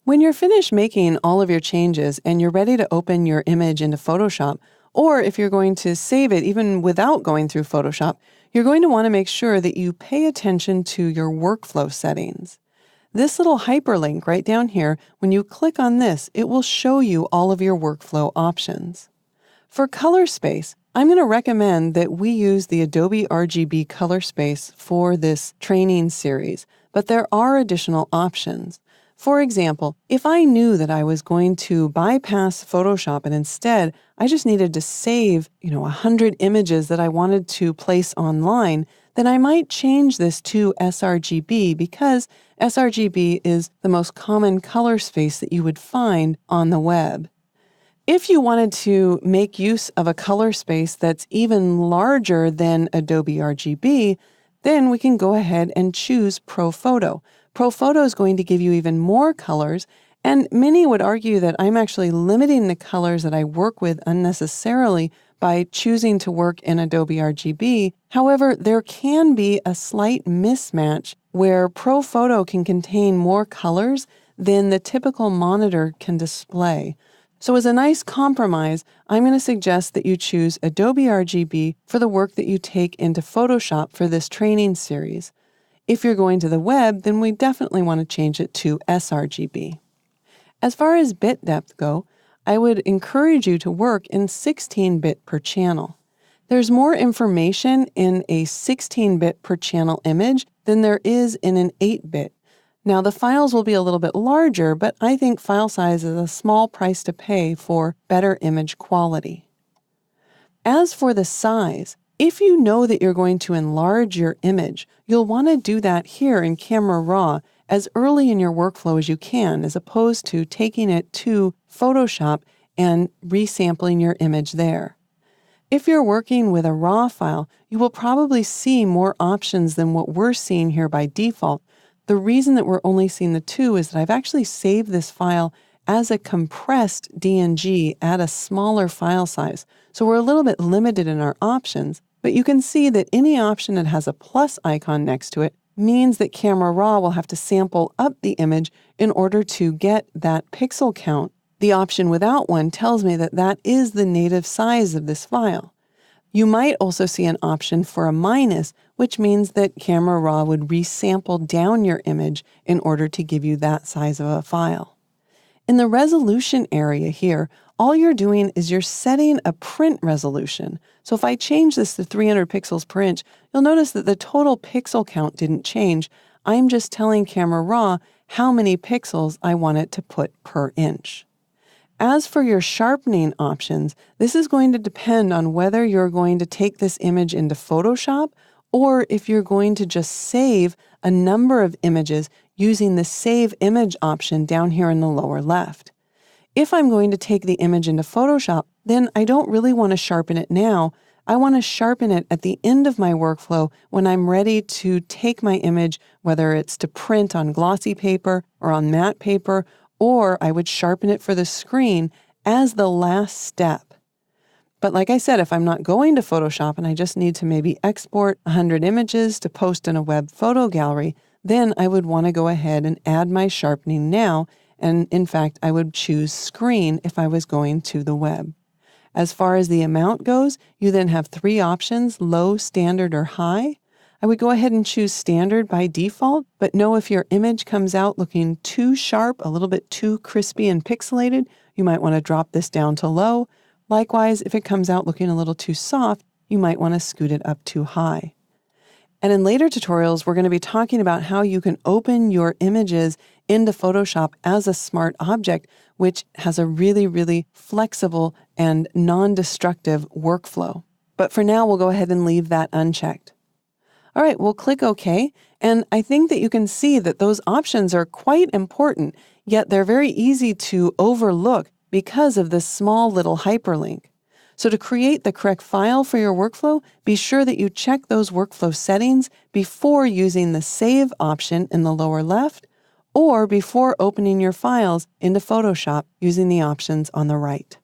When you're finished making all of your changes and you're ready to open your image into Photoshop, or if you're going to save it even without going through Photoshop, you're going to want to make sure that you pay attention to your workflow settings. This little hyperlink right down here, when you click on this, it will show you all of your workflow options. For color space, I'm going to recommend that we use the Adobe RGB color space for this training series, but there are additional options. For example, if I knew that I was going to bypass Photoshop and instead I just needed to save, 100 images that I wanted to place online, then I might change this to sRGB because sRGB is the most common color space that you would find on the web. If you wanted to make use of a color space that's even larger than Adobe RGB, then we can go ahead and choose ProPhoto. ProPhoto is going to give you even more colors, and many would argue that I'm actually limiting the colors that I work with unnecessarily by choosing to work in Adobe RGB. However, there can be a slight mismatch where ProPhoto can contain more colors than the typical monitor can display. So as a nice compromise, I'm going to suggest that you choose Adobe RGB for the work that you take into Photoshop for this training series. If you're going to the web, then we definitely want to change it to sRGB. As far as bit depth go, I would encourage you to work in 16-bit per channel. There's more information in a 16-bit per channel image than there is in an 8-bit. Now, the files will be a little bit larger, but I think file size is a small price to pay for better image quality. As for the size, if you know that you're going to enlarge your image, you'll want to do that here in Camera Raw as early in your workflow as you can, as opposed to taking it to Photoshop and resampling your image there. If you're working with a RAW file, you will probably see more options than what we're seeing here by default. The reason that we're only seeing the two is that I've actually saved this file as a compressed DNG at a smaller file size. So we're a little bit limited in our options, but you can see that any option that has a plus icon next to it means that Camera Raw will have to sample up the image in order to get that pixel count. The option without one tells me that that is the native size of this file. You might also see an option for a minus, which means that Camera Raw would resample down your image in order to give you that size of a file. In the resolution area here, all you're doing is you're setting a print resolution. So if I change this to 300 pixels per inch, you'll notice that the total pixel count didn't change. I'm just telling Camera Raw how many pixels I want it to put per inch. As for your sharpening options, this is going to depend on whether you're going to take this image into Photoshop or if you're going to just save a number of images using the Save Image option down here in the lower left. If I'm going to take the image into Photoshop, then I don't really want to sharpen it now. I want to sharpen it at the end of my workflow when I'm ready to take my image, whether it's to print on glossy paper or on matte paper, or I would sharpen it for the screen as the last step. But like I said, if I'm not going to Photoshop and I just need to maybe export 100 images to post in a web photo gallery, then I would want to go ahead and add my sharpening now, and in fact, I would choose screen if I was going to the web. As far as the amount goes, you then have three options, low, standard, or high. I would go ahead and choose standard by default, but know if your image comes out looking too sharp, a little bit too crispy and pixelated, you might want to drop this down to low. Likewise, if it comes out looking a little too soft, you might want to scoot it up to high. And in later tutorials, we're going to be talking about how you can open your images into Photoshop as a smart object, which has a really, really flexible and non-destructive workflow. But for now, we'll go ahead and leave that unchecked. All right, we'll click OK, and I think that you can see that those options are quite important, yet they're very easy to overlook because of this small little hyperlink. So to create the correct file for your workflow, be sure that you check those workflow settings before using the Save option in the lower left, or before opening your files into Photoshop using the options on the right.